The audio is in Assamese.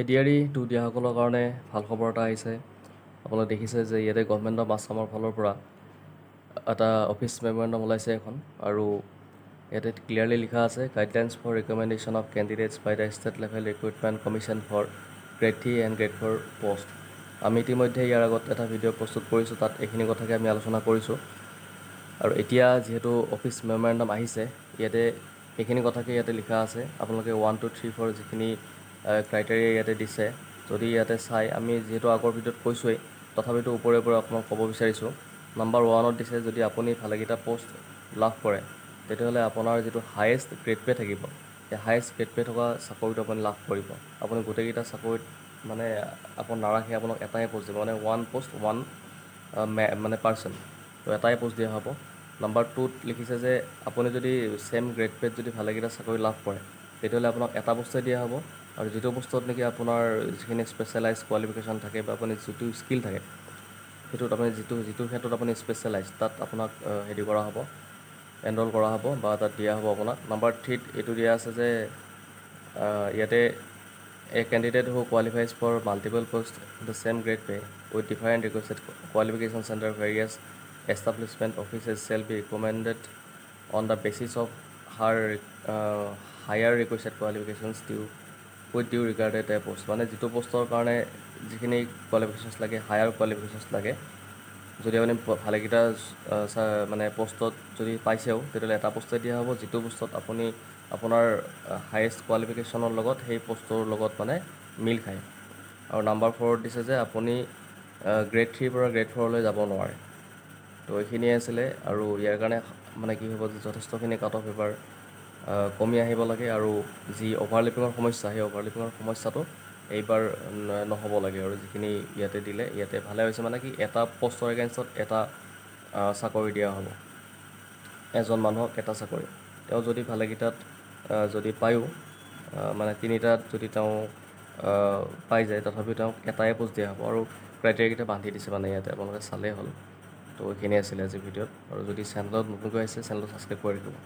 এডিআৰই 2 দিয়াসকলৰ কাৰণে ভাল খবৰ এটা আহিছে। আপোনালোকে দেখিছে যে ইয়াতে গভৰ্ণমেণ্ট অফ আছামৰ ফালৰ পৰা এটা অফিচ মেমৰেণ্ডাম ওলাইছে এখন, আৰু ইয়াতে ক্লিয়াৰলি লিখা আছে guidelines for recommendation of candidates by the state level recruitment commission for grade 3 and grade 4 post. আমি ইতিমধ্যে ইয়াৰ আগত এটা ভিডিঅ' প্ৰস্তুত কৰিছোঁ, তাত এইখিনি কথাকে আমি আলোচনা কৰিছোঁ। আৰু এতিয়া যিহেতু অফিচ মেমৰেণ্ডাম আহিছে, ইয়াতে এইখিনি কথাকে ইয়াতে লিখা আছে। আপোনালোকে 1, 2, 3, 4 যিখিনি ক্ৰাইটেৰিয়া ইয়াতে দিছে, যদি ইয়াতে চাই, আমি যিহেতু আগৰ ভিডিঅ'ত কৈছোঁৱেই, তথাপিতো ওপৰে ওপৰে আপোনাক ক'ব বিচাৰিছোঁ। নাম্বাৰ 1ত দিছে, যদি আপুনি ভালেকেইটা পোষ্ট লাভ কৰে, তেতিয়াহ'লে আপোনাৰ যিটো হায়েষ্ট গ্ৰেড পে থাকিব, সেই হায়েষ্ট গ্ৰেড পে থকা চাকৰিটো আপুনি লাভ কৰিব। আপুনি গোটেইকেইটা চাকৰিত মানে আপুনি নাৰাখে, আপোনাক এটাই পোষ্ট দিব, মানে 1 পোষ্ট 1 মানে পাৰ্চন, তো এটাই পোষ্ট দিয়া হ'ব। নাম্বাৰ 2ত লিখিছে যে আপুনি যদি ছেম গ্ৰেড পেত যদি ভালেকেইটা চাকৰি লাভ কৰে, তেতিয়াহ'লে আপোনাক এটা পোষ্টেই দিয়া হ'ব। আৰু যিটো পোষ্টত নেকি আপোনাৰ যিখিনি স্পেচিয়েলাইজ কোৱালিফিকেশ্যন থাকে বা আপুনি যিটো স্কিল থাকে, সেইটোত আপুনি যিটো ক্ষেত্ৰত আপুনি স্পেচিয়েলাইজ, তাত আপোনাক হেৰি কৰা হ'ব, এনৰল কৰা হ'ব বা তাত দিয়া হ'ব আপোনাক। নাম্বাৰ 3ত এইটো দিয়া আছে যে ইয়াতে a candidate who qualifies for multiple post the same grade pay with different requested qualification centre various establishment offices shall be recommended on the basis of higher requested qualifications with due regarded a post. মানে যিটো পোষ্টৰ কাৰণে যিখিনি কোৱালিফিকেশ্যনছ লাগে, হায়াৰ কোৱালিফিকেশ্যনছ লাগে, যদি আপুনি ভালেকেইটা মানে পোষ্টত যদি পাইছেও, তেতিয়াহ'লে এটা পোষ্টে দিয়া হ'ব, যিটো পোষ্টত আপুনি আপোনাৰ হায়েষ্ট কোৱালিফিকেশ্যনৰ লগত সেই পোষ্টৰ লগত মানে মিল খায়। আৰু নাম্বাৰ 4ত দিছে যে আপুনি গ্ৰেড 3ৰ পৰা গ্ৰেড 4লৈ যাব নোৱাৰে। তো এইখিনিয়ে আছিলে, আৰু ইয়াৰ কাৰণে মানে কি হ'ব, যে যথেষ্টখিনি কাট অফ এবাৰ কমি আহিব লাগে, আৰু যি অভাৰলেপিঙৰ সমস্যা, সেই অভাৰলেপিঙৰ সমস্যাটো এইবাৰ নহ'ব লাগে। আৰু যিখিনি ইয়াতে দিলে, ইয়াতে ভালে হৈছে, মানে কি এটা পষ্টৰ এগেইনষ্টত এটা চাকৰি দিয়া হ'ব, এজন মানুহক এটা চাকৰি। তেওঁ যদি ভালেকেইটাত যদি পায়ো, মানে 3টাত যদি তেওঁ পাই যায়, তথাপিও তেওঁক এটাই পোষ্ট দিয়া হ'ব। আৰু ক্ৰাইটেৰিয়াকেইটা বান্ধি দিছে, মানে ইয়াতে আপোনালোকে চালেই হ'ল। তো এইখিনি আছিলে আজি ভিডিঅ'ত। আৰু যদি চেনেলত নতুনকৈ আহিছে, চেনেলটো ছাবস্ক্ৰাইব কৰি ৰাখিব।